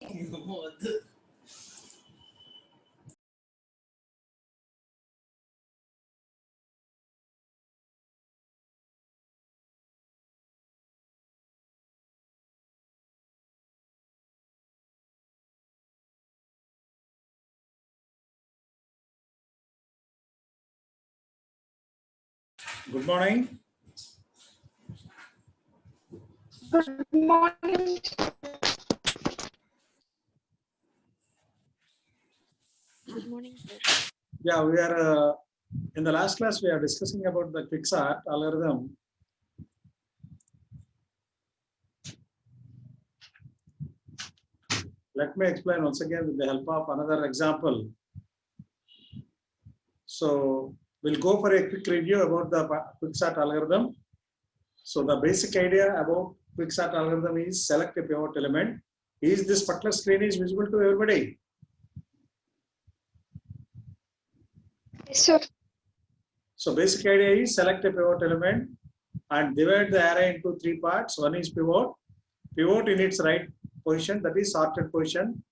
Good morning. Good morning. Good morning, sir. Yeah, we are in the last class we are discussing about the Quicksart algorithm. Let me explain once again with the help of another example. So we'll go for a quick review about the Quicksart algorithm. So the basic idea about Quicksart algorithm is select a pivot element. Is this particular screen is visible to everybody? Yes, sir. So basic idea is select a pivot element and divide the array into three parts. One is pivot. Pivot in its right position, that is sorted position.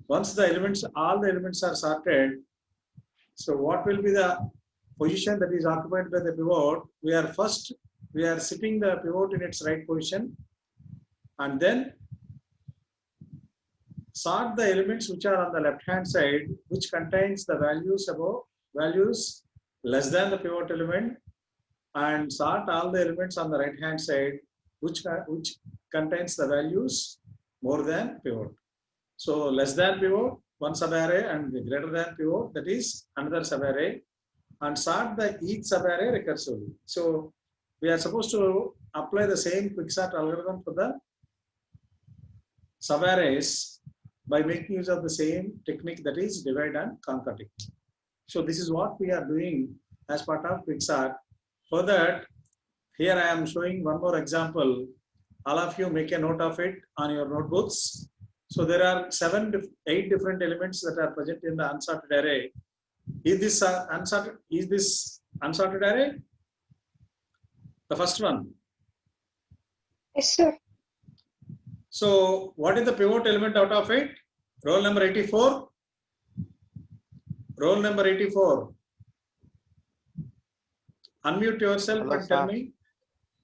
Once the elements, all the elements are sorted, so what will be the position that is occupied by the pivot? We are sitting the pivot in its right position and then sort the elements which are on the left hand side, which contains the values above, values less than the pivot element, and sort all the elements on the right hand side, which contains the values more than pivot. So less than pivot, one subarray, and greater than pivot, that is another subarray, and sort the each subarray recursively. So we are supposed to apply the same Quicksart algorithm for the subarrays by making use of the same technique, that is divide and conquer technique. So this is what we are doing as part of Quicksart. For that, here I am showing one more example. All of you make a note of it on your notebooks. So there are 8 different elements that are present in the unsorted array. Is this unsorted array? The first one. Yes, sir. So what is the pivot element out of it? Roll number 84. Roll number 84. Unmute yourself. Hello, and tell me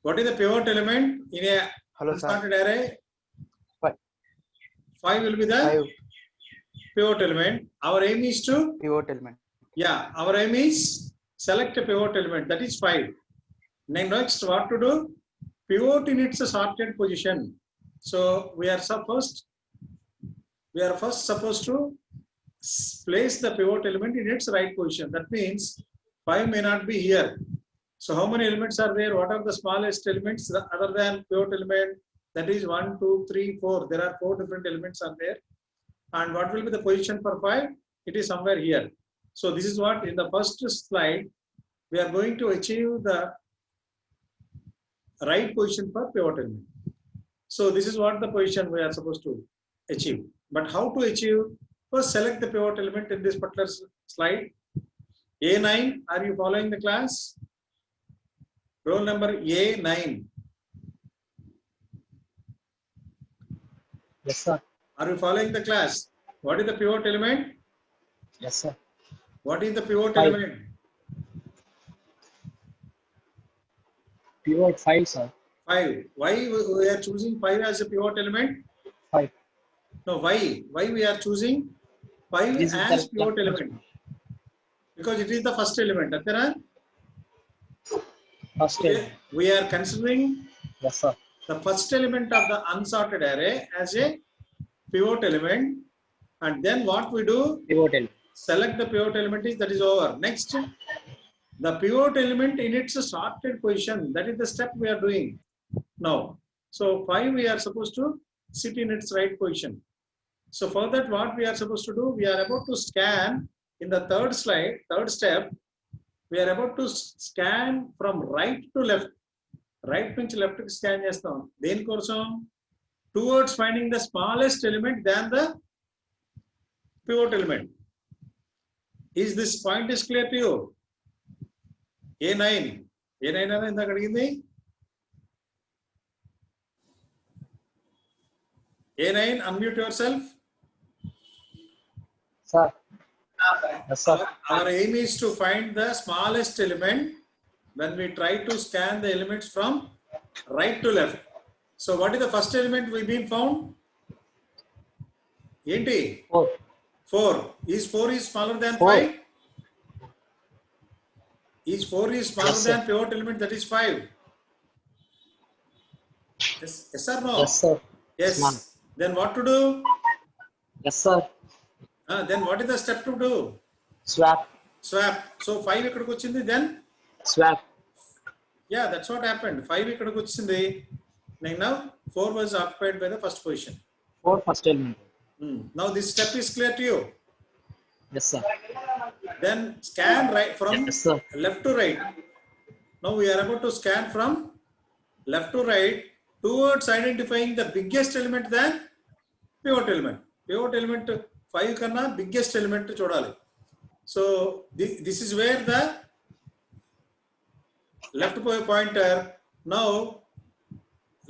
what is the pivot element in a unsorted array? 5. 5 will be the pivot element. Our aim is to pivot element. Yeah, our aim is select a pivot element, that is 5. Next, what to do? Pivot in its sorted position. So we are first supposed to place the pivot element in its right position. That means 5 may not be here. So how many elements are there? What are the smallest elements other than pivot element? That is 1, 2, 3, 4. There are 4 different elements are there. And what will be the position for 5? It is somewhere here. So this is what in the first slide, we are going to achieve the right position for pivot element. So this is what the position we are supposed to achieve. But how to achieve? First select the pivot element in this particular slide. A9, are you following the class? Roll number A9. Yes, sir. Are you following the class? What is the pivot element? Yes, sir. What is the pivot 5. element? Pivot 5, sir. 5. Why we are choosing 5 as a pivot element? 5. No, why? Why we are choosing 5 This is as the pivot element? Because it is the first element. first element. We are considering Yes, sir. the first element of the unsorted array as a pivot element, and then what we do? Pivot element. Select the pivot element, that is over. Next, the pivot element in its sorted position, that is the step we are doing now. So 5 we are supposed to sit in its right position. So for that, what we are supposed to do? We are about to scan in the third step. We are about to scan from right to left. Right నుంచి left కి scan చేస్తాం. దేనికోసం? Towards finding the smallest element than the pivot element. Is this point is clear to you? A9. A9 అని ఇందాక అడిగింది. A9, unmute yourself. Sir. Yes, sir. Our aim is to find the smallest element when we try to scan the elements from right to left. So what is the first element we've been found? Enti? 4. 4. Is 4 is smaller than 4. 5? Is 4 is smaller Yes, sir. than pivot element, that is 5? Yes or no? Yes, sir. Yes. Small. Then what to do? Yes, sir. Then what is the step to do? Swap. Swap. So 5 ikkadiki vachindi, then? Swap. Yeah, that's what happened. 5 ikkadiki vachindi. Now 4 was occupied by the first position. 4 first element. Now this step is clear to you. Yes, sir. Then scan right from Yes, sir. left to right. Now we are about to scan from left to right towards identifying the biggest element than pivot element. Pivot element 5 kanna biggest element chodali. So this is where the left pointer, now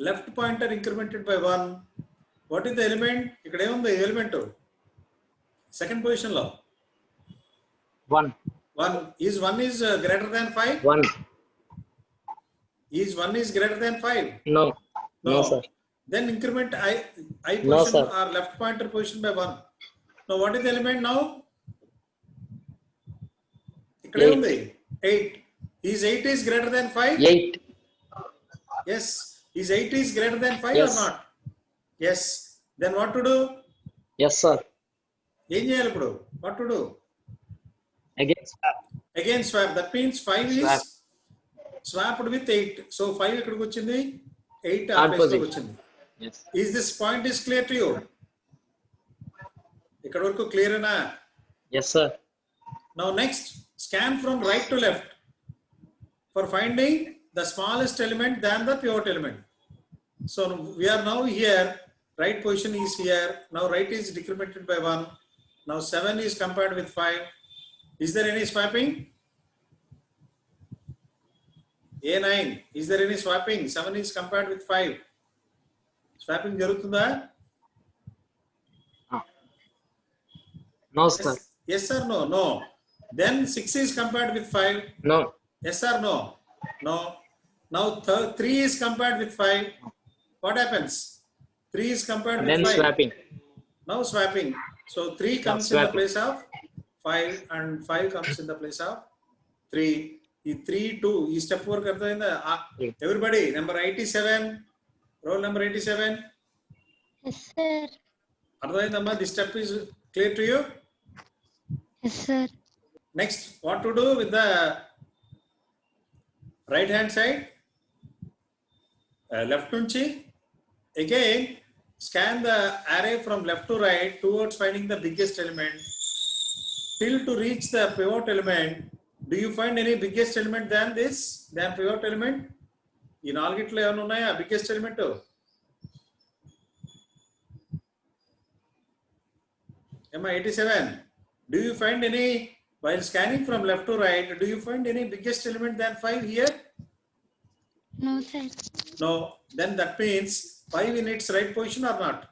left pointer incremented by 1. What is the element? Ikkada em undi element second position lo 1. 1 is greater than 5. 1. Is 1 is greater than 5? No. No, sir. Then increment I No, position sir. or left pointer position by 1. Now what is the element now? Ikkada em undi 8. Is 8 is greater than 5? 8. Yes. Is 8 is greater than 5 Yes. or not? Yes. Then what to do? Yes, sir. Em cheyali ippudu? What to do? Again swap. Again swap. That means 5 is Swap. swapped with 8. So 5 ikkadiki vachindi, 8 ఆ place Opposite. lo vachindi. Yes. Is this point is clear to you? Ikkada varaku clear na? Yes, sir. Now next, scan from right to left for finding the smallest element than the pivot element. So we are now here, right position is here. Now right is decremented by 1. Now 7 is compared with 5. Is there any swapping? A9, is there any swapping? 7 is compared with 5. Swapping jarugutunda? No, sir. Yes or no? No. Then 6 is compared with 5. No. Yes or no? No. Now 3 is compared with 5. What happens? 3 is compared with Then 5. swapping. Now swapping. So 3 comes in the swapping. place of 5 and 5 comes in the place of 3. 3, 2. This step work everybody, number 87. Roll number 87. Yes, sir. This step is clear to you? Yes, sir. Next, what to do with the right hand side? Left nunchi. Again, scan the array from left to right towards finding the biggest element till to reach the pivot element. Do you find any biggest element than this, than pivot element? In algitlo evana unnaya biggest element? Emma 87. Do you find any, while scanning from left to right, do you find any biggest element than 5 here? No, sir. No. Then that means 5 in its right position or not?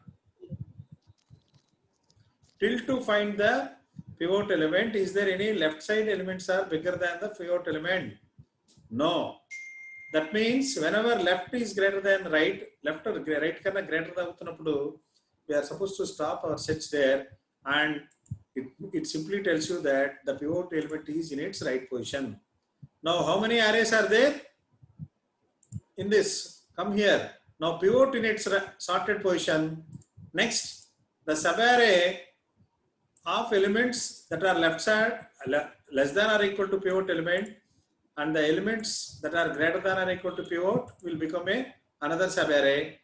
Till to find the pivot element, is there any left side elements are bigger than the pivot element? No. That means whenever left is greater than right, left or right kanna greater than avuthunnappudu, we are supposed to stop our search there, and it simply tells you that the pivot element is in its right position. Now how many arrays are there in this? Come here. Now pivot in its sorted position. Next, the subarray of elements that are left side less than or equal to pivot element, and the elements that are greater than or equal to pivot will become another subarray.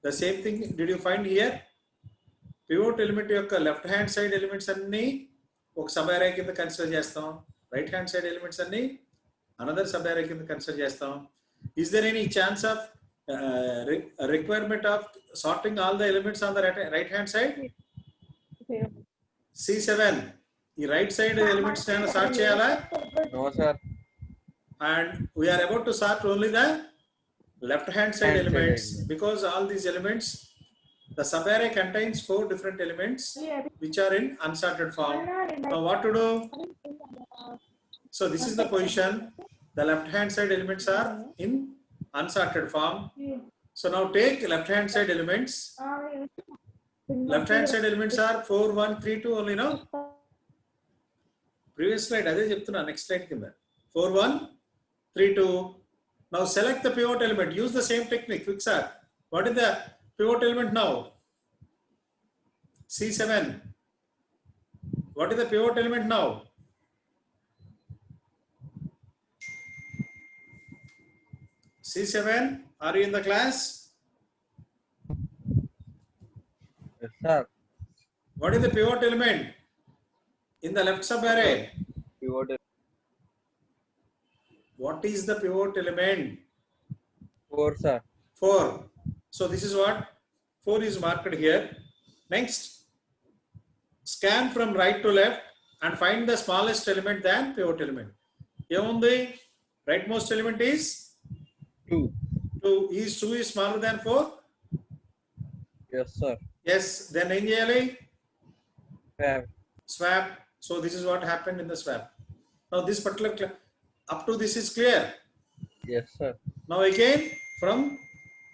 The same thing did you find here? Pivot element యొక్క left hand side elements అన్ని ఒక subarray కింద consider చేస్తాం, right hand side elements అన్ని another subarray కింద consider చేస్తాం. Is there any chance of requirement of sorting all the elements on the right hand side? C7, ఈ right side elements నేను sort చేయాలా? No, sir. And we are about to sort only the left hand side elements, because all these elements The subarray contains 4 different elements which are in unsorted form. Now what to do? So this is the position. The left hand side elements are in unsorted form. So now take left hand side elements. Left hand side elements are 4, 1, 3, 2 only now. Previous slide, adhe cheptunna, next slide kinda. 4, 1, 3, 2. Now select the pivot element. Use the same technique. Quick start. What is the pivot element now? C7. What is the pivot element now? C7. Are you in the class? Yes, sir. What is the pivot element in the left subarray? Pivot What is the pivot element? 4, sir. 4. So this is what 4 is marked here. Next, scan from right to left and find the smallest element than pivot element. The rightmost element is 2. 2. Is 2 is smaller than 4? Yes, sir. Yes. Then em cheyali? Fab. Swap. So this is what happened in the swap. Now this particular up to this is clear. Yes, sir. Now again from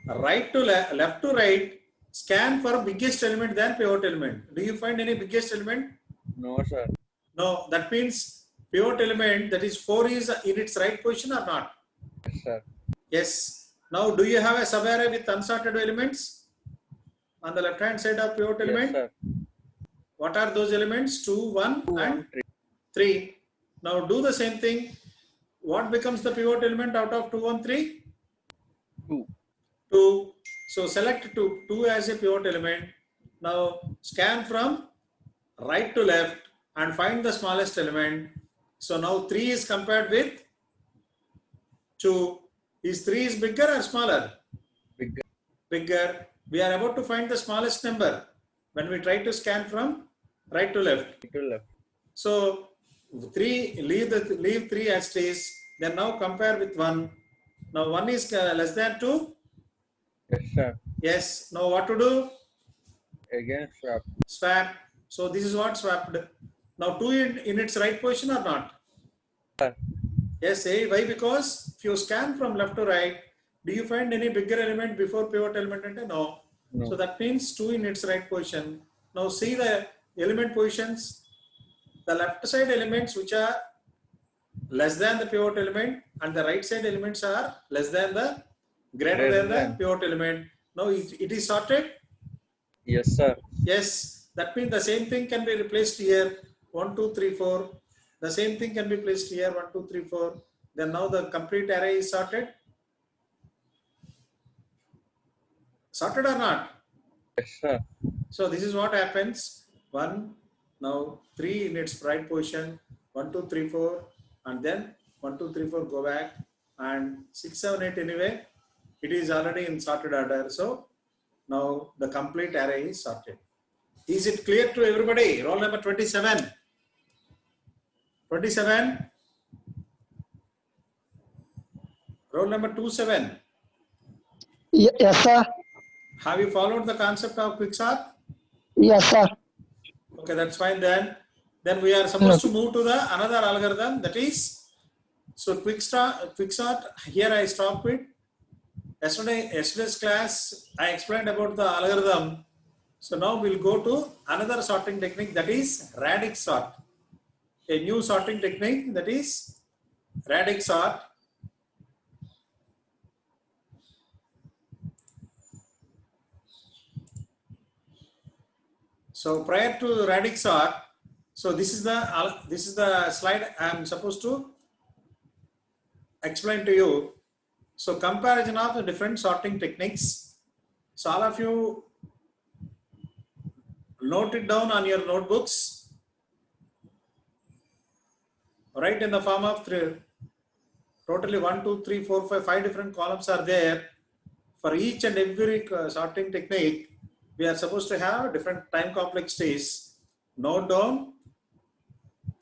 right to left to right, scan for biggest element than pivot element. Do you find any biggest element? No, sir. No. That means pivot element, that is 4, is in its right position or not? Yes, sir. Yes. Now do you have a subarray with unsorted elements on the left hand side of pivot Yes, element? sir. What are those elements? 2, 1 2, and 1, 3. 3. Now do the same thing. What becomes the pivot element out of 2, 1, 3? 2. 2. So select 2 as a pivot element. Now scan from right to left and find the smallest element. So now 3 is compared with 2. Is 3 is bigger or smaller? Bigger. Bigger. We are about to find the smallest number when we try to scan from right to left. To left. So 3, leave 3 as it is. Then now compare with 1. Now 1 is less than 2. Yes, sir. Yes. Now what to do? Again, swap. Swap. So this is what swapped. Now 2 in its right position or not? Sir. Yes. Why? Because if you scan from left to right, do you find any bigger element before pivot element? No. No. So that means 2 in its right position. Now see the element positions. The left side elements which are less than the pivot element and the right side elements are less than the greater than the pivot element. Now it is sorted. Yes, sir. Yes. That means the same thing can be replaced here. 1, 2, 3, 4. The same thing can be placed here. 1, 2, 3, 4. Then now the complete array is sorted. Sorted or not? Yes, sir. So this is what happens. 1, now 3 in its right position. 1, 2, 3, 4. And then 1, 2, 3, 4 go back. And 6, 7, 8 anyway. It is already in sorted order. So now the complete array is sorted. Is it clear to everybody? Roll number 27. 27. Roll number 27. Yes, sir. Have you followed the concept of quicksort? Yes, sir. Okay, that's fine then. Then we are supposed to move to the another algorithm, that is, so quicksort. Here I stopped with. Yesterday's class I explained about the algorithm. So now we'll go to another sorting technique, that is radix sort. A new sorting technique, that is radix sort. So prior to radix sort, so this is the slide I am supposed to explain to you. So comparison of the different sorting techniques. So all of you note it down on your notebooks. Write in the form of 3. Totally 1, 2, 3, 4, 5, 5 different columns are there. For each and every sorting technique, we are supposed to have different time complexities. Note down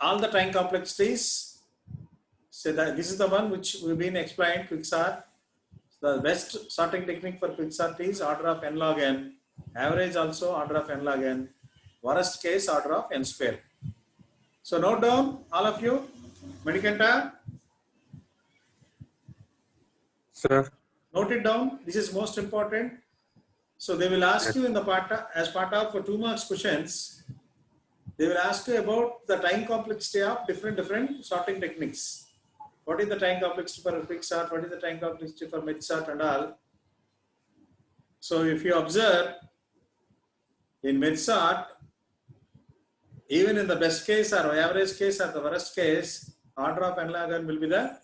all the time complexities. So that this is the one which we've been explained, quicksort. The best sorting technique for quicksort is order of n log n. Average also order of n log n. Worst case order of n square. So note down, all of you. Manikanta, Sir. note it down. This is most important. So they will ask you in the part as part of 2 marks questions. They will ask you about the time complexity of different sorting techniques. What is the time complexity for quick sort? What is the time complexity for mid sort and all? So if you observe in mid sort, even in the best case or average case or the worst case, order of n log n will be the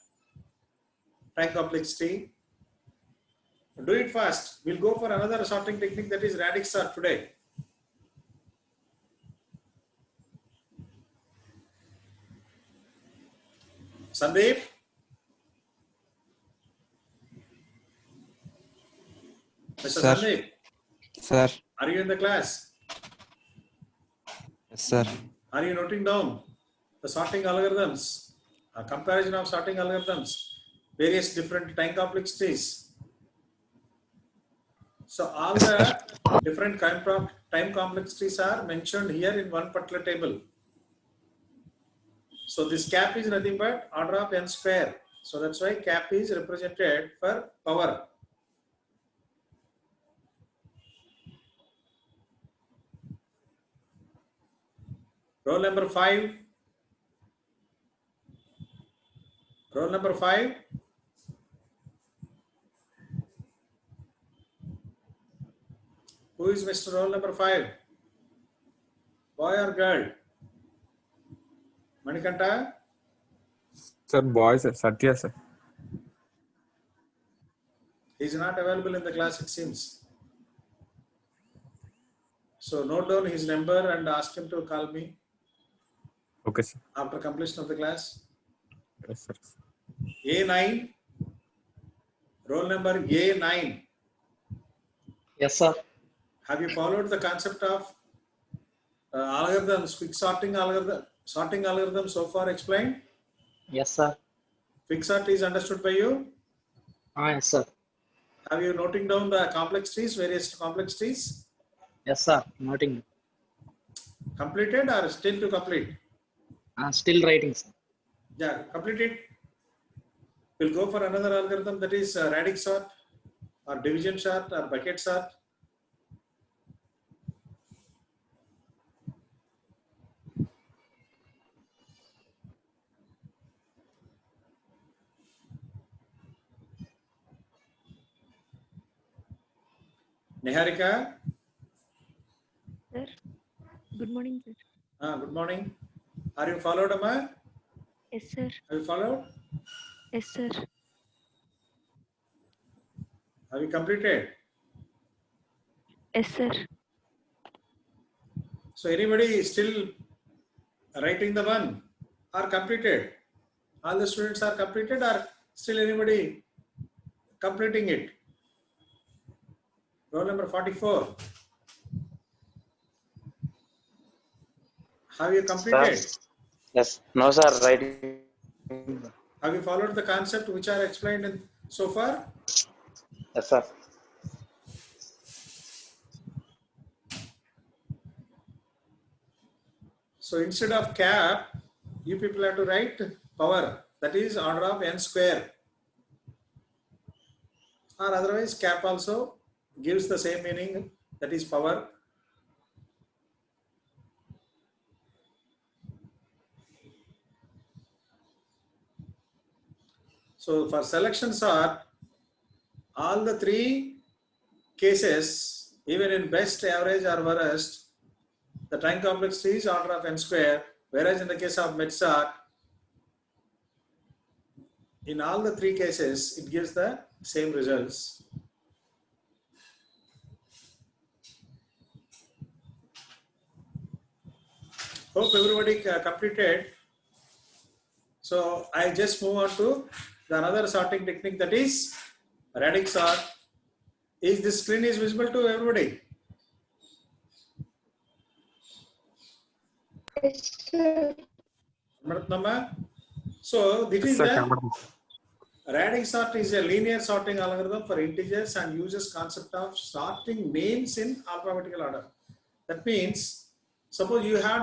time complexity. Do it fast. We'll go for another sorting technique, that is radix sort today. Sandeep? Mr. Sir. Sandeep, Sir. are you in the class? Yes, sir. Are you noting down the sorting algorithms, a comparison of sorting algorithms, various different time complexities? So all Yes, the sir. different time complexities are mentioned here in one particular table. So this cap is nothing but order of n square. So that's why cap is represented for power. Roll number 5. Roll number 5. Who is Mr. Roll number 5? Boy or girl? Manikanta? Sir, boy, sir. Satya, sir. He is not available in the class, it seems. So note down his number and ask him to call me Okay, sir. after completion of the class. Yes, sir. A9. Roll number A9. Yes, sir. Have you followed the concept of algorithms, quick sorting algorithm so far explained? Yes, sir. Quick sort is understood by you? Yes, sir. Have you noting down the complexities, various complexities? Yes, sir. Noting. Completed or still to complete? Still writing, sir. Yeah, completed. We'll go for another algorithm, that is radix sort or division sort or bucket sort. Niharika? Sir, good morning, sir. Good morning. Are you followed, Amma? Yes, sir. Have you followed? Yes, sir. Have you completed? Yes, sir. So anybody is still writing the one or completed? All the students are completed or still anybody completing it? Roll number 44. Have you completed? Yes. No, sir. Writing. Have you followed the concept which are explained so far? Yes, sir. So instead of cap, you people have to write power. That is order of n square. Or otherwise cap also gives the same meaning, that is power. So for selection sort, all the 3 cases, even in best, average or worst, the time complexity is order of n square, whereas in the case of mid sort, in all the 3 cases, it gives the same results. Hope everybody completed. So I just move on to the another sorting technique, that is radix sort. Is this screen is visible to everybody? So this is the Radix sort is a linear sorting algorithm for integers and uses concept of sorting names in alphabetical order. That means, suppose you had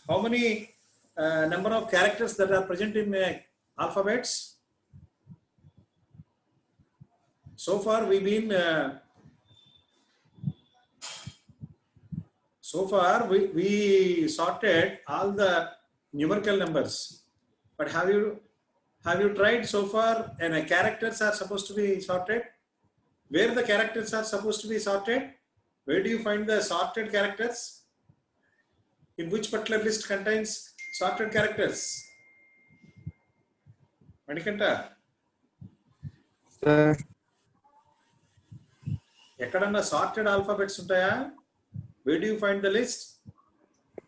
how many number of characters that are present in alphabets? So far we've been we sorted all the numerical numbers, but have you tried so far? And characters are supposed to be sorted. Where the characters are supposed to be sorted? Where do you find the sorted characters? In which particular list contains sorted characters? Manikanta, Sir, ekkadana sorted alphabets untaya? Where do you find the list?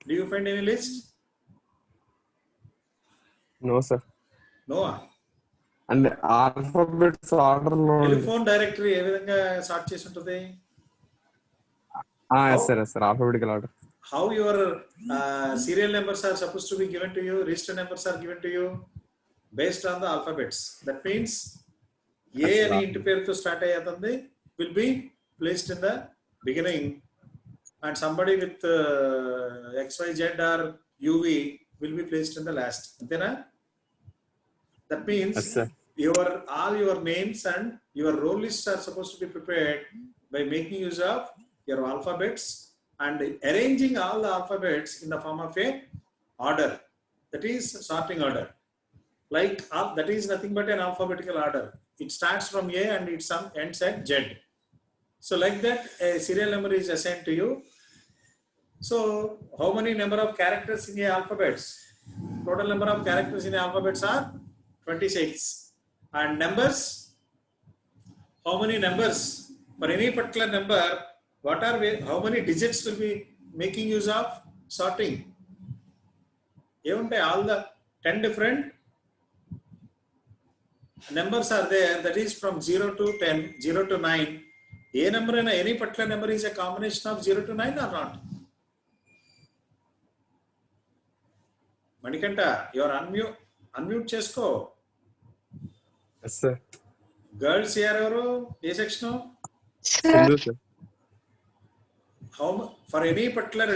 Do you find any list? no, sir. No. And alphabets order lo. Telephone directory ఏ విధంగా sort చేసి ఉంటుంది? Yes, sir. Yes, sir. Alphabetical order. How your serial numbers are supposed to be given to you, register numbers are given to you based on the alphabets. That means A అని ఇంటి పేరుతో start అయ్యేది will be placed in the beginning, and somebody with XYZ or UV will be placed in the last. Antenna? That means Yes, sir. all your names and your row lists are supposed to be prepared by making use of your alphabets and arranging all the alphabets in the form of a order. That is sorting order. Like that is nothing but an alphabetical order. It starts from A and it ends at Z. So like that, a serial number is assigned to you. So how many number of characters in the alphabets? Total number of characters in the alphabets are 26. And numbers, how many numbers? For any particular number, how many digits will be making use of sorting? All the 10 different numbers are there. That is from 0 to 10, 0 to 9. A number and any particular number is a combination of 0 to 9 or not? Manikanta, you are unmute chesko. Yes, sir. Girls here ఎవరు ఏ section? Hindu, sir. For any particular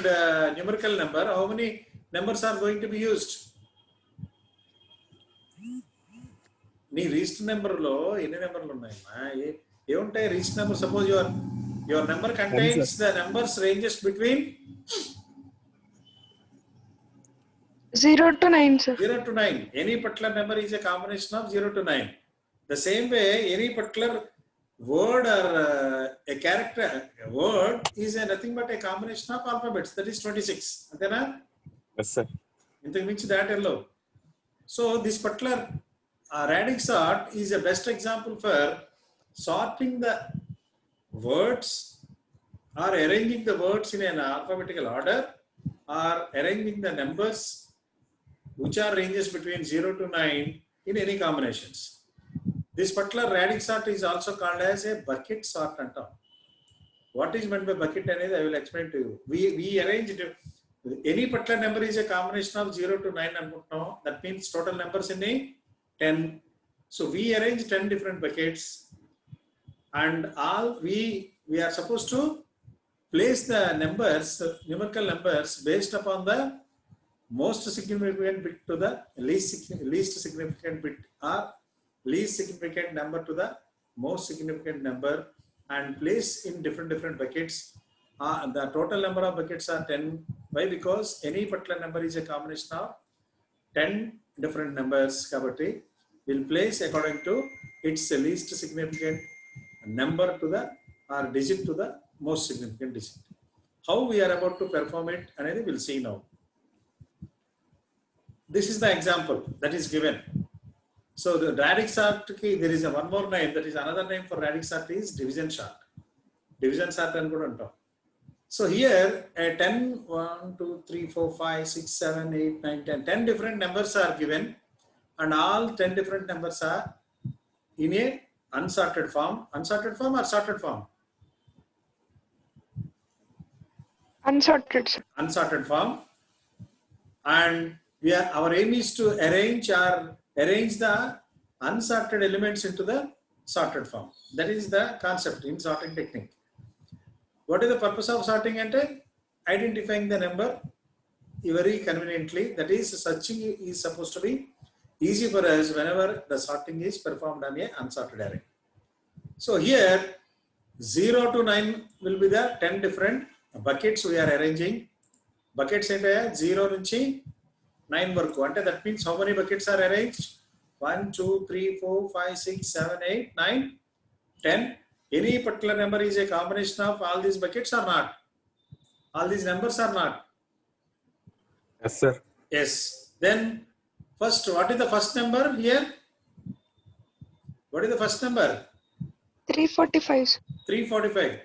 numerical number, how many numbers are going to be used? నీ రీస్ట్ number లో ఎన్ని నెంబర్లు ఉన్నాయమ్మా? ఏముంటాయి రీస్ట్ నెంబర్? Suppose your number contains the numbers ranges between 0 to 9, sir. 0 to 9. Any particular number is a combination of 0 to 9. The same way, any particular word or a character, a word is nothing but a combination of alphabets. That is 26. Antena? Yes, sir. Intaku minchi that hello. So this particular radix sort is a best example for sorting the words or arranging the words in an alphabetical order or arranging the numbers which are ranges between 0 to 9 in any combinations. This particular radix sort is also called as a bucket sort. What is meant by bucket? I will explain to you. We arranged any particular number is a combination of 0 to 9. That means total numbers in a 10. So we arrange 10 different buckets, and all we are supposed to place the numbers, numerical numbers, based upon the most significant bit to the least significant bit, or least significant number to the most significant number, and place in different buckets. The total number of buckets are 10. Why? Because any particular number is a combination of 10 different numbers. Kabatti will place according to its least significant number to the or digit to the most significant digit. How we are about to perform it, and we'll see now. This is the example that is given. So the radix sort, there is one more name, that is another name for radix sort is division sort. Division sort and good on top. So here a 10, 1, 2, 3, 4, 5, 6, 7, 8, 9, 10, 10 different numbers are given, and all 10 different numbers are in a unsorted form. Unsorted form or sorted form? Unsorted, sir. Unsorted form. And our aim is to arrange the unsorted elements into the sorted form. That is the concept in sorting technique. What is the purpose of sorting? And identifying the number very conveniently. That is, searching is supposed to be easy for us whenever the sorting is performed on a unsorted array. So here 0 to 9 will be the 10 different buckets we are arranging. Buckets ante 0 nunchi 9 varaku. Ante that means how many buckets are arranged? 1, 2, 3, 4, 5, 6, 7, 8, 9, 10. Any particular number is a combination of all these buckets or not? All these numbers are not? Yes, sir. Yes. Then first, what is the first number here? What is the first number? 345, sir. 345.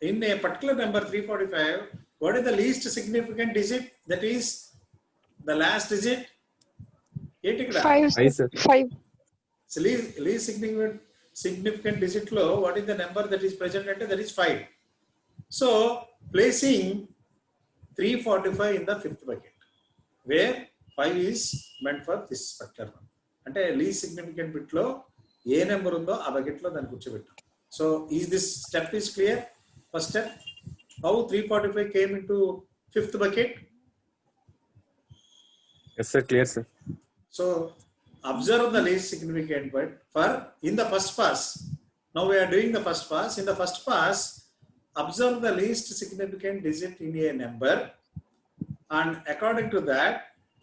In a particular number 345, what is the least significant digit? That is the last digit. 5, Aye, sir. 5. So least significant digit low, what is the number that is present at? That is 5. So placing 345 in the fifth bucket, where 5 is meant for this particular one. Ante least significant bit lo ఏ number ఉందో ఆ bucket లో దాన్ని కూర్చోబెట్టాం. So is this step is clear? First step, how 345 came into fifth bucket. Yes, sir. Clear, sir. So observe the least significant bit for in the first pass. Now we are doing the first pass. In the first pass, observe the least significant digit in a number, and according to that,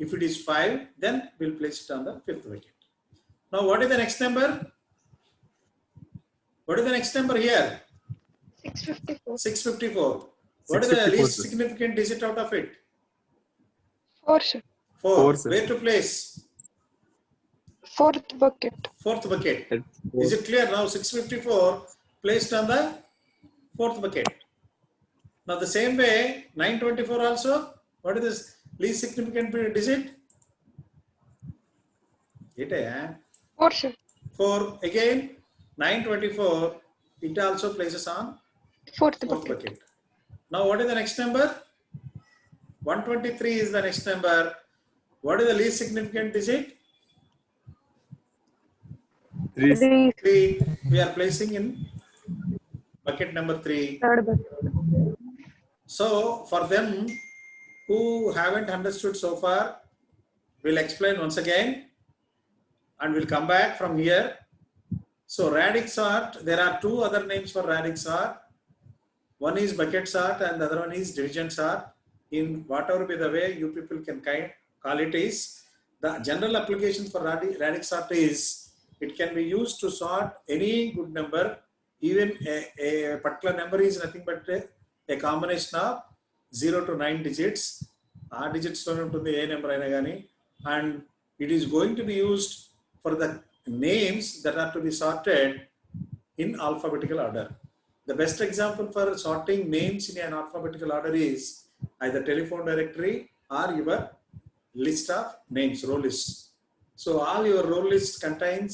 if it is 5, then we'll place it on the fifth bucket. Now what is the next number? What is the next number here? 654. 654. What is the 654, least sir. significant digit out of it? 4, sir. 4. 4, sir. Where to place? 4th bucket. Fourth bucket. Four. Is it clear now? 654 placed on the fourth bucket. Now the same way 924 also. What is this least significant digit? 4, sir. 4. Again 924. It also places on 4th fourth bucket. bucket. Now what is the next number? 123 is the next number. What is the least significant digit? 3. 3. We are placing in bucket number 3. 3rd bucket. So for them who haven't understood so far, we'll explain once again and we'll come back from here. So radix sort, there are 2 other names for radix sort. One is bucket sort and the other one is division sort. In whatever be the way you people can call it is, the general application for radix sort is it can be used to sort any good number. Even a particular number is nothing but a combination of 0 to 9 digits. Our digits lo untundi a number aina gaani, and it is going to be used for the names that are to be sorted in alphabetical order. The best example for sorting names in an alphabetical order is either telephone directory or your list of names, row list. So all your row list contains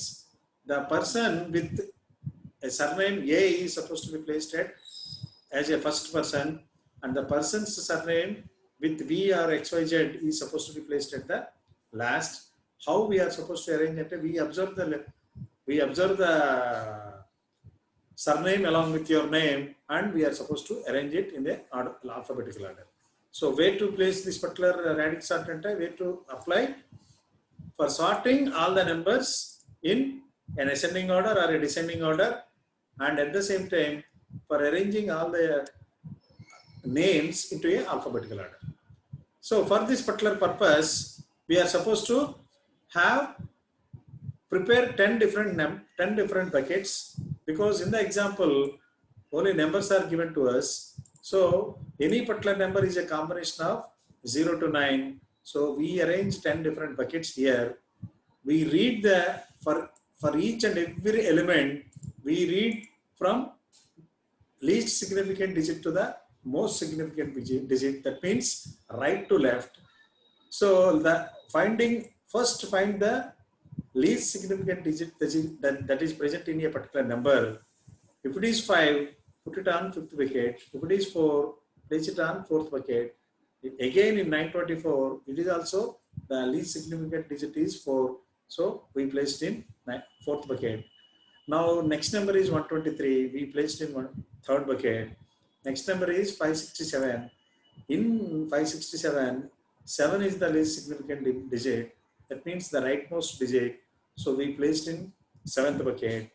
the person with a surname A is supposed to be placed as a first person, and the person's surname with V or XYZ is supposed to be placed at the last. How we are supposed to arrange it? We observe the surname along with your name, and we are supposed to arrange it in the alphabetical order. So where to place this particular radix sort and where to apply? For sorting all the numbers in an ascending order or a descending order, and at the same time for arranging all the names into a alphabetical order. So for this particular purpose, we are supposed to have prepare 10 different buckets, because in the example only numbers are given to us. So any particular number is a combination of 0 to 9. So we arrange 10 different buckets here. We read for each and every element, we read from least significant digit to the most significant digit. That means right to left. So the first find the least significant digit that is present in a particular number. If it is 5, put it on fifth bucket. If it is 4, place it on fourth bucket. Again in 924, it is also the least significant digit is 4. So we placed in fourth bucket. Now next number is 123. We placed in third bucket. Next number is 567. In 567, 7 is the least significant digit. That means the rightmost digit. So we placed in seventh bucket.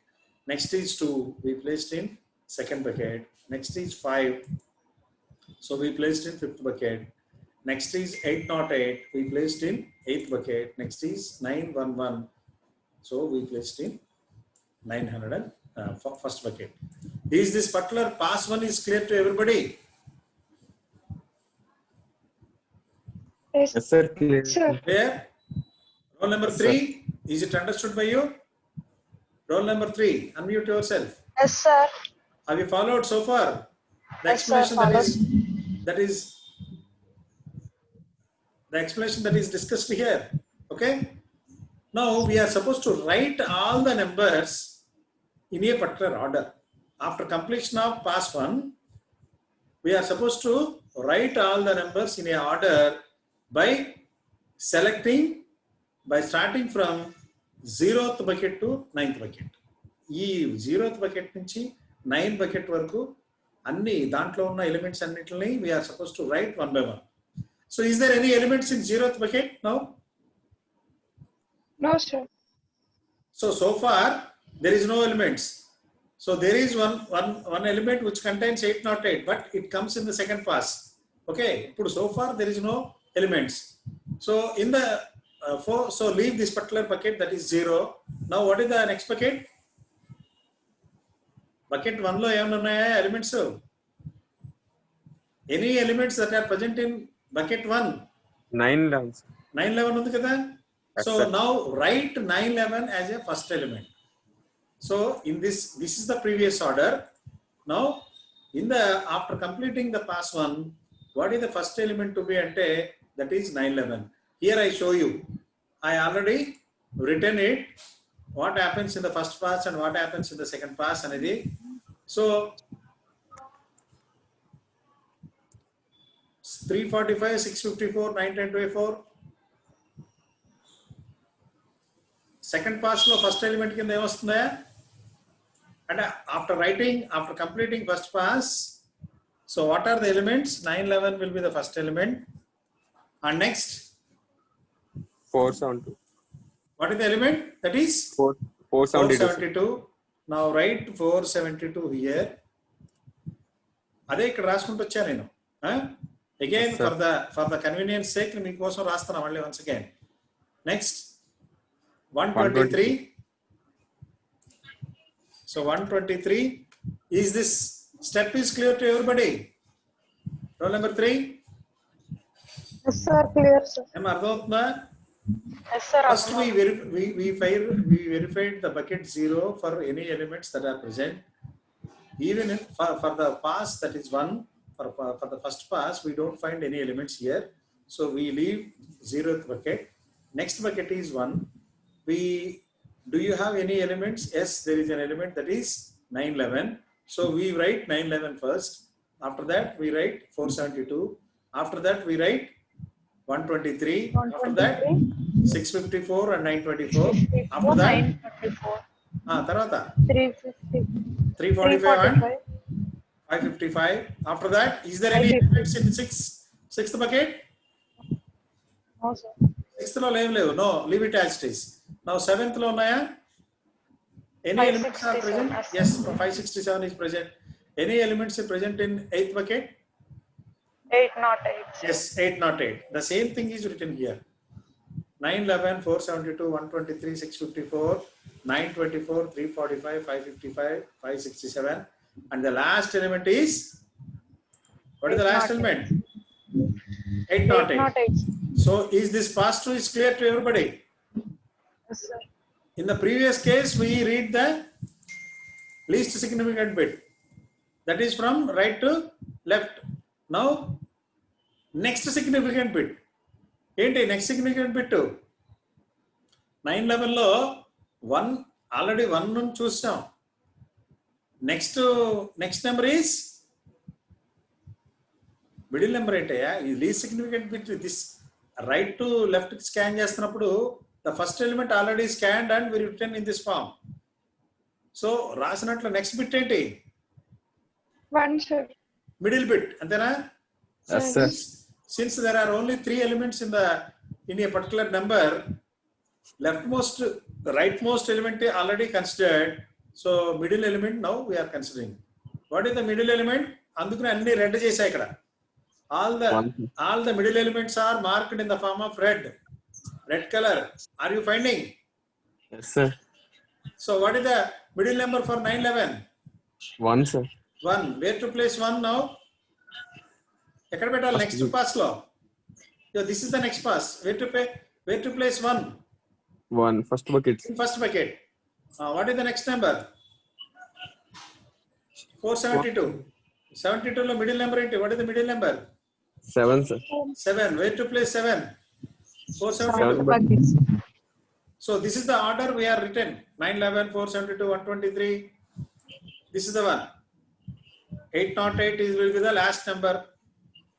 Next is 2. We placed in second bucket. Next is 5. So we placed in fifth bucket. Next is 808. We placed in eighth bucket. Next is 911. So we placed in 900 first bucket. Is this particular pass one is clear to everybody? Yes, Yes, sir. Clear. sir. Clear? Roll number Yes, 3. Is it understood by you? Roll number 3. Unmute yourself. Yes, sir. Have you followed so far? The Yes, sir, explanation the explanation that is discussed here. Okay. Now we are supposed to write all the numbers in a particular order. After completion of pass 1, we are supposed to write all the numbers in a order by starting from 0th bucket to 9th bucket. ఈ 0th bucket నుంచి 9th bucket వరకు అన్ని దాంట్లో ఉన్న elements అన్నిటిని we are supposed to write one by one. So is there any elements in 0th bucket now? No, sir. So far there is no elements. So there is one element which contains 808, but it comes in the second pass. Okay, so far there is no elements. So in the so leave this particular bucket, that is 0. Now what is the next bucket? Bucket 1 lo em unnaya elements? Any elements that are present in bucket 1? 911. 911 undi kada? Yes, So sir. now write 911 as a first element. So in this is the previous order. Now after completing the pass 1, what is the first element to be ante? That is 911. Here I show you. I already written it. What happens in the first pass and what happens in the second pass anedi. So 345, 654, 924. Second pass lo first element కింద ఏమొస్తుందా? And after completing first pass, so what are the elements? 911 will be the first element. And next, 472. what is the element? That is 472. Now write 472 here. అదే ఇక్కడ రాసుకుంటూ వచ్చా నేను. Again, Yes, sir. for the convenience sake, మీకోసం రాస్తాను మళ్ళీ once again. Next, 123. So 123 is this step is clear to everybody? Roll number 3. Yes, sir. Clear, sir. Am అర్థమవుతుందా? Yes, sir. First we verified the bucket 0 for any elements that are present. Even for the pass, that is 1, for the first pass we don't find any elements here, so we leave 0th bucket. Next bucket is 1. Do you have any elements? Yes, there is an element, that is 911. So we write 911 first. After that we write 472. After that we write 123. After that 654 and 924. After that 924. tarvata 350. 345 and 555. After that, is there any elements in sixth bucket? No, sir. Sixth lo levu. No, leave it as it is. Now 7th lo unnaya? Any elements are present? Yes, 567 is present. Any elements are present in 8th bucket? 808. Yes, 808. The same thing is written here. 911, 472, 123, 654, 924, 345, 555, 567. And the last element is, what is the last element? 808. 808. So is this pass through is clear to everybody? Yes, sir. In the previous case, we read the least significant bit. That is from right to left. Now, next significant bit. ఏంటి next significant bit 911 లో 1 already 1 చూసాం. Next number is middle number ఏంటయ్యా? ఈ least significant bit this right to left scan చేస్తున్నప్పుడు the first element already scanned and we written in this form. So రాసినట్లు next bit ఏంటి? 1, sir. Middle bit అంతేనా? Yes, sir. Since there are only 3 elements in a particular number, leftmost, rightmost element already considered. So middle element now we are considering. What is the middle element? అందుకనే అన్ని red చేశా ఇక్కడ. All the middle elements are marked in the form of red color. Are you finding? Yes, sir. So what is the middle number for 911? 1, sir. 1. Where to place 1 now? ఎక్కడ పెట్టాలి next pass లో? This is the next pass. Where to place 1? 1. First bucket. First bucket. What is the next number? 472. 72 లో middle number ఏంటి? What is the middle number? 7, sir. 7. Where to place 7? 472. 7 buckets. So this is the order we are written. 911, 472, 123. This is the one. 808 will be the last number.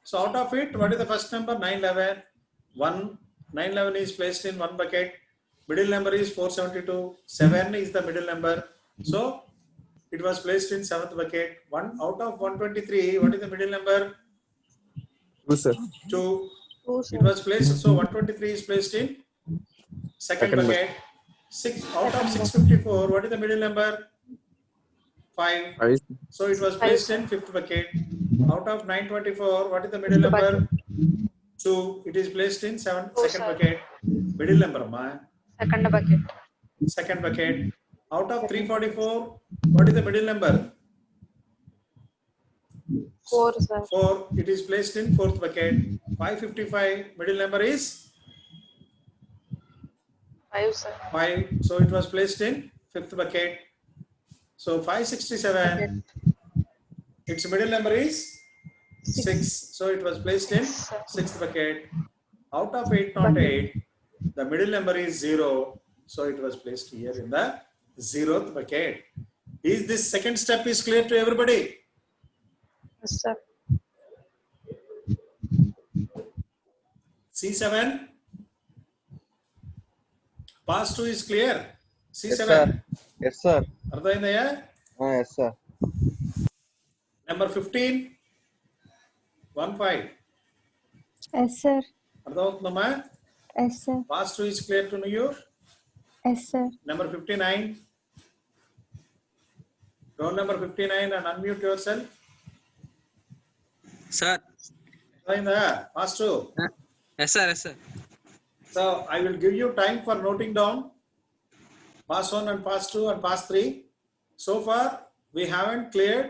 So out of it, what is the first number? 911. 911 is placed in 1 bucket. Middle number is 472. 7 is the middle number. So it was placed in 7th bucket. 1 out of 123. What is the middle number? 2, sir. 2. 2, sir. It was placed. So 123 is placed in second bucket. 6 out of 654. What is the middle number? 5. 5. So it was placed in 5th bucket. Out of 924, what is the middle number? 2. It is placed in second bucket. Middle number, ma. Second bucket. Second bucket. Out of 344, what is the middle number? 4, sir. 4. It is placed in 4th bucket. 555, middle number is 5, sir. 5. So it was placed in 5th bucket. So 567, its middle number is 6. So it was placed in 6th bucket. Out of 808, the middle number is 0. So it was placed here in the 0th bucket. Is this second step is clear to everybody? Yes, sir. C7. Pass 2 is clear. C7. Yes, sir. అర్థమైందయ్యా? Yes, sir. Number 15. 15. Yes, sir. అర్థమవుతుందమ్మా? Yes, sir. Pass 2 is clear to you. Yes, sir. Number 59. Roll number 59 and unmute yourself. Sir. అర్థమైందా? Pass 2. Yes, sir. Yes, sir. So I will give you time for noting down pass 1 and pass 2 and pass 3. So far we haven't cleared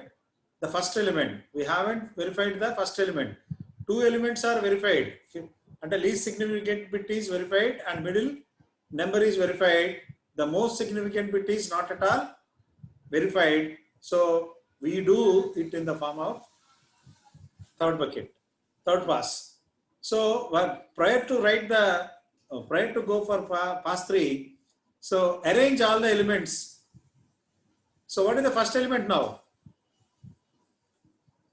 the first element. We haven't verified the first element. 2 elements are verified. And the least significant bit is verified and middle number is verified. The most significant bit is not at all verified. So we do it in the form of third bucket, third pass. So prior to write the prior to go for pass 3, so arrange all the elements. So what is the first element now?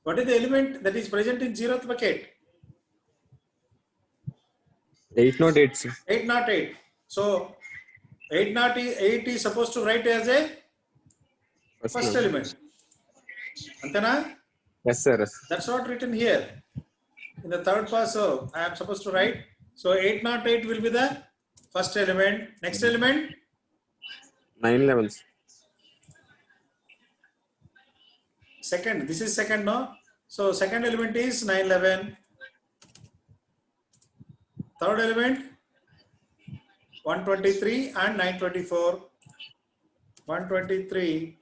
What is the element that is present in 0th bucket? 808, sir. 808. So 808 is supposed to write as a first element. Antena? Yes, sir. Yes. That's not written here. In the third pass, so I am supposed to write. So 808 will be the first element. Next element? 911. Second. This is second, no? So second element is 911. Third element? 123 and 924. 123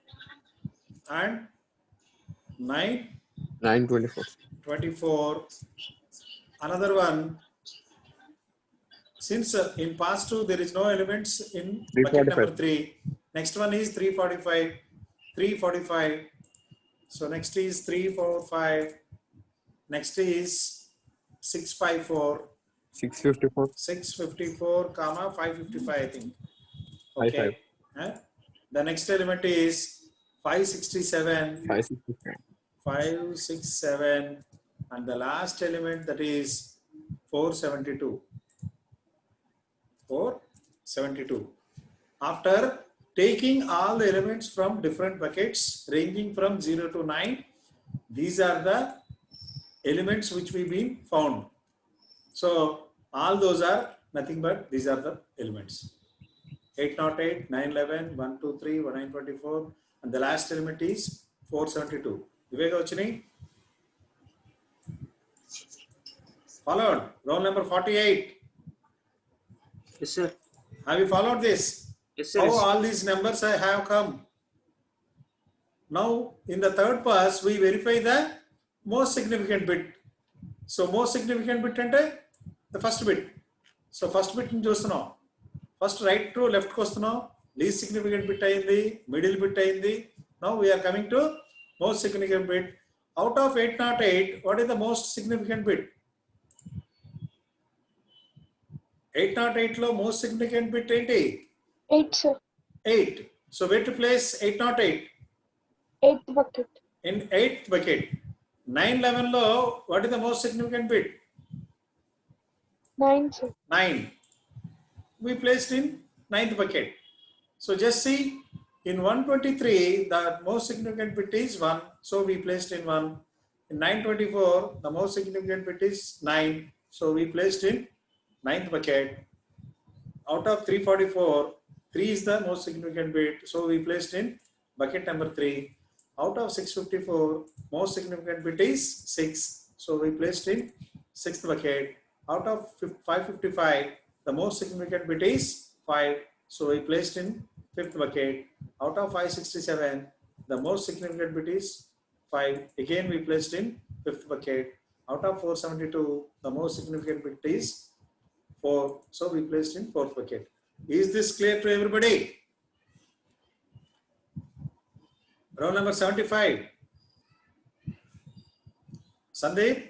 and 924. 24. Another one. Since in pass 2 there is no elements in bucket number 3. Next one is 345. 345. So next is 345. Next is 654. 654. 654, comma 555, I think. 55. The next element is 567. 567. 567, and the last element that is 472. 72. After taking all the elements from different buckets ranging from 0 to 9, these are the elements which we've been found. So all those are nothing but these are the elements. 808, 911, 123, 1924, and the last element is 472. Vivek Ochini? Followed. Roll number 48. Yes, sir. Have you followed this? Yes, sir. How Yes, all these numbers have come? Now, in the third pass, we verify the most significant bit. So, most significant bit ante the first bit. So, first bit ni chustunam. First right to left ku vastunam. Least significant bit ayindi, middle bit ayindi. Now, we are coming to most significant bit. Out of 808, what is the most significant bit? 808 lo most significant bit enti? 8, sir. 8. So, where to place 808? 8th bucket. In 8th bucket. 911 lo, what is the most significant bit? 9, sir. 9. We placed in 9th bucket. So just see, in 123, the most significant bit is 1. So we placed in 1. In 924, the most significant bit is 9. So we placed in 9th bucket. Out of 344, 3 is the most significant bit. So we placed in bucket number 3. Out of 654, most significant bit is 6. So we placed in 6th bucket. Out of 555, the most significant bit is 5. So we placed in 5th bucket. Out of 567, the most significant bit is 5. Again we placed in 5th bucket. Out of 472, the most significant bit is 4. So we placed in 4th bucket. Is this clear to everybody? Roll number 75. Sandeep,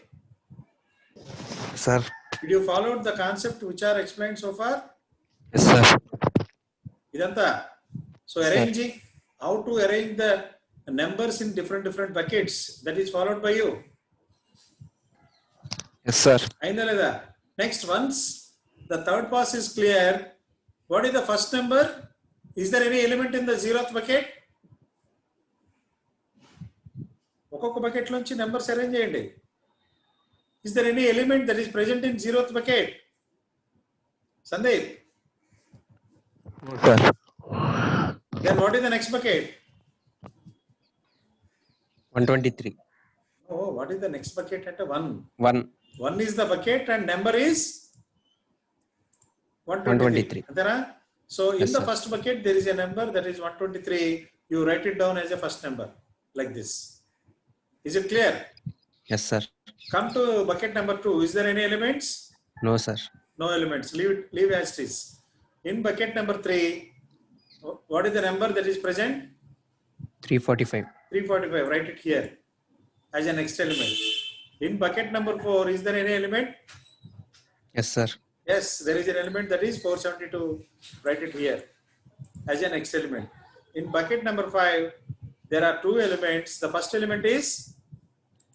Sir. did you follow the concept which are explained so far? Yes, sir. Idanta. So arranging, how to arrange the numbers in different buckets, that is followed by you. Yes, sir. Ainda leda? Next, once the third pass is clear, what is the first number? Is there any element in the 0th bucket? ఒక్కొక్క bucket నుంచి numbers arrange చేయండి. Is there any element that is present in 0th bucket? Sandeep. No, sir. Then what is the next bucket? 123. Oh, what is the next bucket at 1? 1. 1 is the bucket and number is 123. Antena? So in Yes, the sir. first bucket there is a number that is 123. You write it down as a first number like this. Is it clear? Yes, sir. Come to bucket number 2. Is there any elements? No, sir. No elements. Leave as it is. In bucket number 3, what is the number that is present? 345. 345. Write it here as a next element. In bucket number 4, is there any element? Yes, sir. Yes, there is an element that is 472. Write it here as a next element. In bucket number 5, there are 2 elements. The first element is,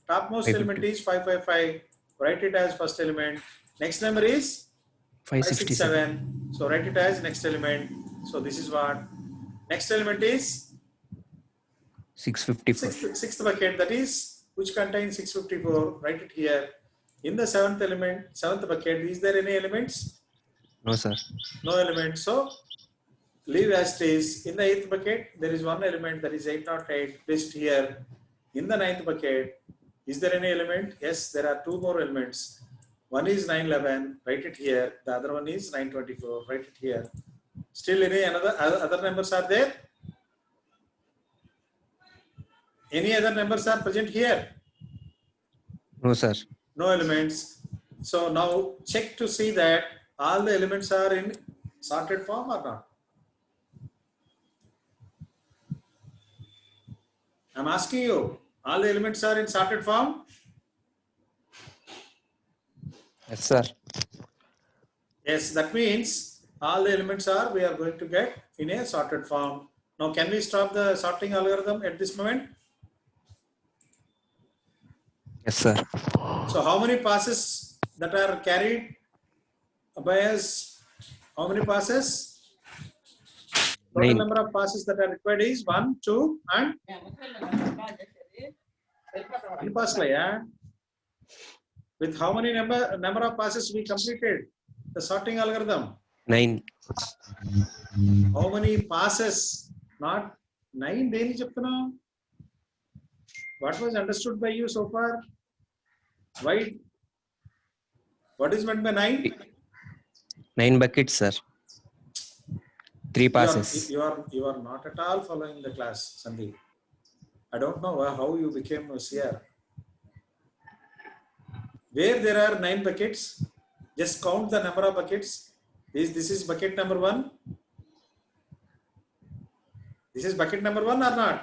topmost element is 555. Write it as first element. Next number is 567. 567. So write it as next element. So this is what. Next element is 654. sixth bucket, that is which contains 654. Write it here. In the seventh bucket, is there any elements? No, sir. No elements. So leave as it is. In the 8th bucket, there is one element that is 808 placed here. In the 9th bucket, is there any element? Yes, there are 2 more elements. One is 911. Write it here. The other one is 924. Write it here. Still any other numbers are there? Any other numbers are present here? No, sir. No elements. So now check to see that all the elements are in sorted form or not. I'm asking you, all the elements are in sorted form? Yes, sir. Yes, that means all the elements are, we are going to get in a sorted form. Now can we stop the sorting algorithm at this moment? Yes, sir. So how many passes that are carried by us How many passes? Total 9. number of passes that are required is 1, 2, and in pass yeah. With how many number of passes we completed the sorting algorithm? 9. How many passes? Not 9 daily cheptunna. What was understood by you so far? Why? What is meant by 9? 9 buckets, sir. 3 passes. You are not at all following the class, Sandeep. I don't know how you became a CR. Where there are 9 buckets, just count the number of buckets. This is bucket number 1. This is bucket number 1 or not?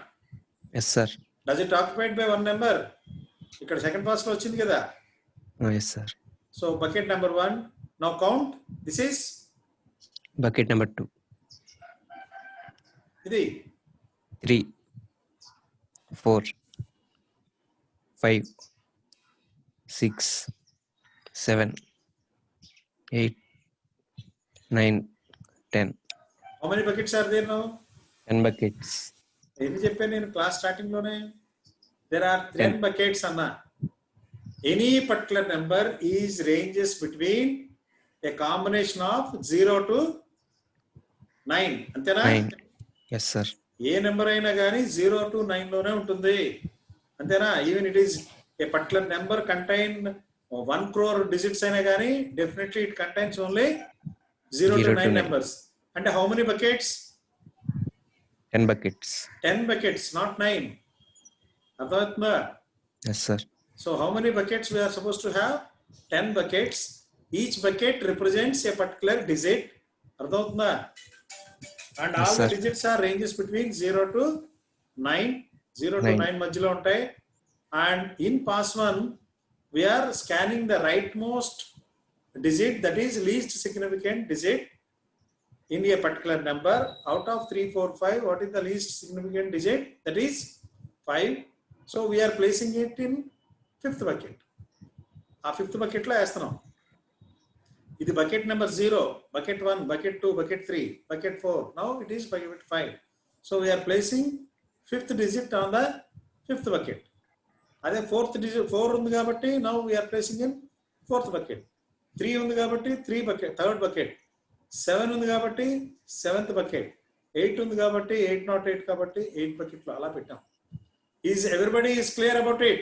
Yes, sir. Does it occupied by one number? ఇక్కడ second pass లో వచ్చింది కదా. Oh, yes, sir. So bucket number 1. Now count. This is Bucket number 2. ఇది 3, 4, 5, 6, 7, 8, 9, 10. how many buckets are there now? 10 buckets. ఏది చెప్పాను నేను class starting లోనే. There are 10 buckets అన్నా. Any particular number is ranges between a combination of 0 to 9. అంతేనా? 9. Yes, sir. ఏ number అయినా కానీ 0 to 9 లోనే ఉంటుంది. అంతేనా? Even it is a particular number contain 1 crore digits అయినా కానీ definitely it contains only 0 to 9 numbers. అంటే how many buckets? 10 buckets. 10 buckets, not 9. అర్థమవుతుందా? Yes, sir. So how many buckets we are supposed to have? 10 buckets. Each bucket represents a particular digit. అర్థమవుతుందా? And Yes, all sir. the digits are ranges between 0 to 9. 0 to 9 మధ్యలో ఉంటాయి. And in pass 1, we are scanning the rightmost digit, that is least significant digit in a particular number. Out of 3, 4, 5, what is the least significant digit? That is 5. So we are placing it in 5th bucket. ఆ 5th bucket లో వేస్తున్నాం. ఇది bucket number 0, bucket 1, bucket 2, bucket 3, bucket 4. Now it is bucket 5. So we are placing 5th digit on the 5th bucket. అదే 4th digit 4 ఉంది కాబట్టి now we are placing in 4th bucket. 3 ఉంది కాబట్టి 3 bucket, 3rd bucket. 7 ఉంది కాబట్టి 7th bucket. 8 ఉంది కాబట్టి 808 కాబట్టి 8 bucket లో అలా పెట్టాం. Is everybody is clear about it?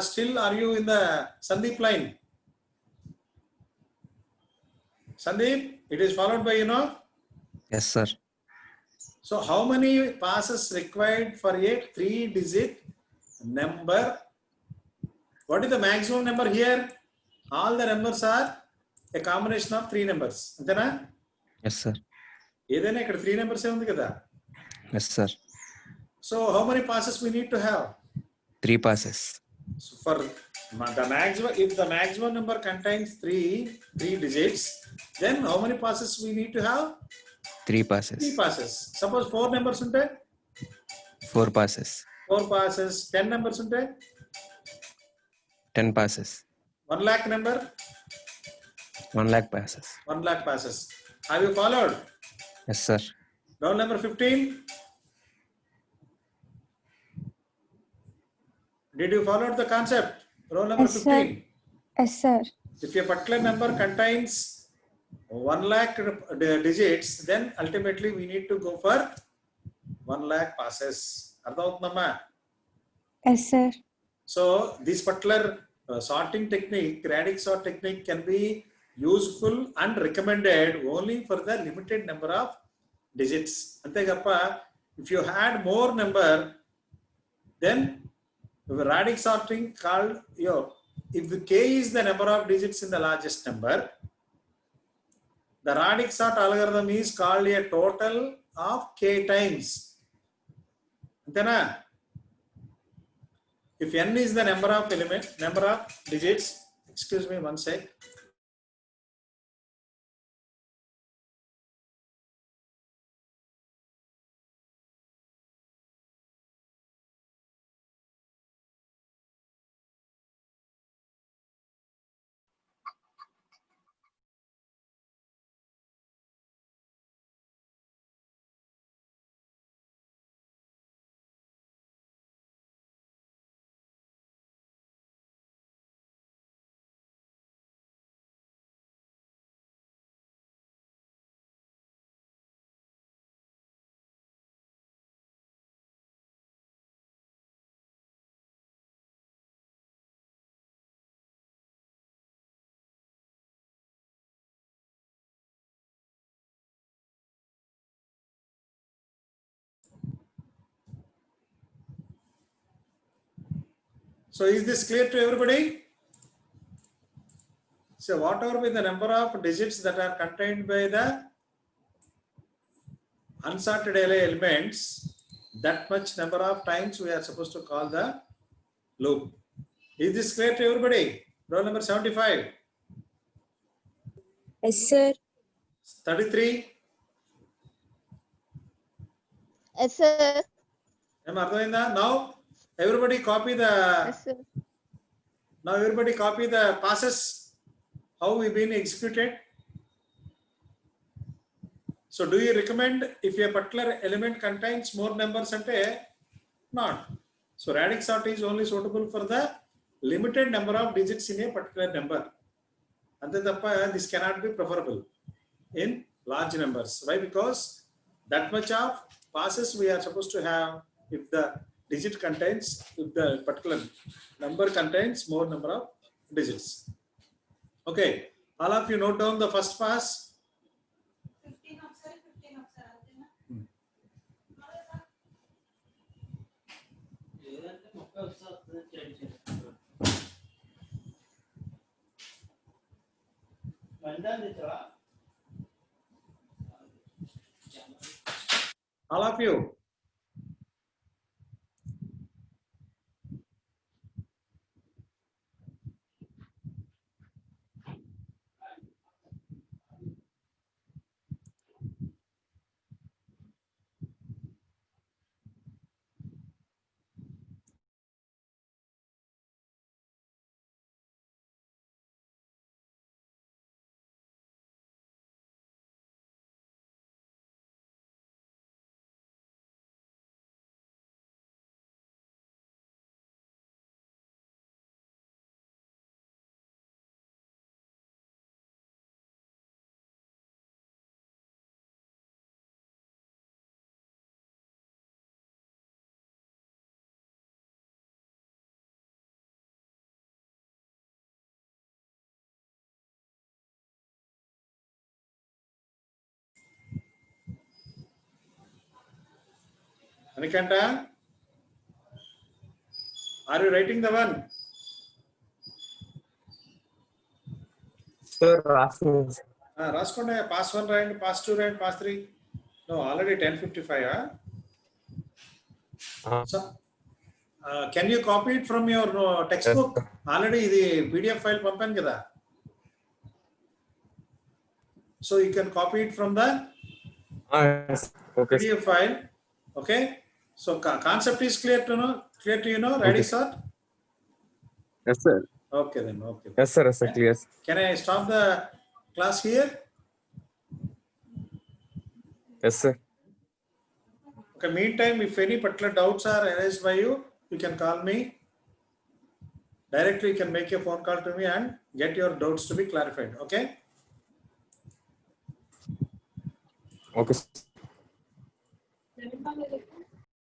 Still are you in the Sandeep line? Sandeep, it is followed by Yes, sir. So how many passes required for a 3-digit number? What is the maximum number here? All the numbers are a combination of 3 numbers. అంతేనా? Yes, sir. ఏదైనా ఇక్కడ 3 numbers ఉంది కదా. Yes, sir. So how many passes we need to have? 3 passes. So for the maximum, if the maximum number contains 3 digits, then how many passes we need to have? 3 passes. 3 passes. Suppose 4 numbers unte 4 passes. 4 passes. 10 numbers unte 10 passes. 1 lakh number 1 lakh passes. 1 lakh passes. Have you followed? Yes, sir. Roll number 15. Did you follow the concept? Roll number Yes, sir. 15. Yes, sir. If a particular number contains 1 lakh digits, then ultimately we need to go for 1 lakh passes. అర్థమవుతుందమ్మా? Yes, sir. So this particular sorting technique, radix sort technique, can be useful and recommended only for the limited number of digits. అంతేగప్ప if you had more number, then the radix sorting called, if the k is the number of digits in the largest number, the radix sort algorithm is called a total of k times. అంతేనా? If n is the number of digits, excuse me one sec. So is this clear to everybody? So whatever be the number of digits that are contained by the unsorted array elements, that much number of times we are supposed to call the loop. Is this clear to everybody? Roll number 75, Yes, sir. 33. Yes, sir. Am I doing that? Now everybody copy the. Yes, sir. Now everybody copy the passes. How we been executed. So do you recommend if a particular element contains more numbers ante? Not. So radix sort is only suitable for the limited number of digits in a particular number. And then this cannot be preferable in large numbers. Why? Because that much of passes we are supposed to have if the digit contains, if the particular number contains more number of digits. Okay, all of you note down the first pass. All of you. Anikanta, are you writing the one? Sir, asking. Raskonda, pass 1 and pass 2 and pass 3. No, already 10:55. So, can you copy it from your textbook? Already the PDF file pumpan kada. So you can copy it from the Yes. Okay. PDF file. Okay. So concept is clear to know. Clear to you know. Okay. Ready, sir? Yes, sir. Okay then. Okay. Yes, sir. Yes, sir. Clear. Can I stop the class here? Yes, sir. Okay. Meantime, if any particular doubts are arised by you, you can call me. Directly, you can make a phone call to me and get your doubts to be clarified. Okay. Okay.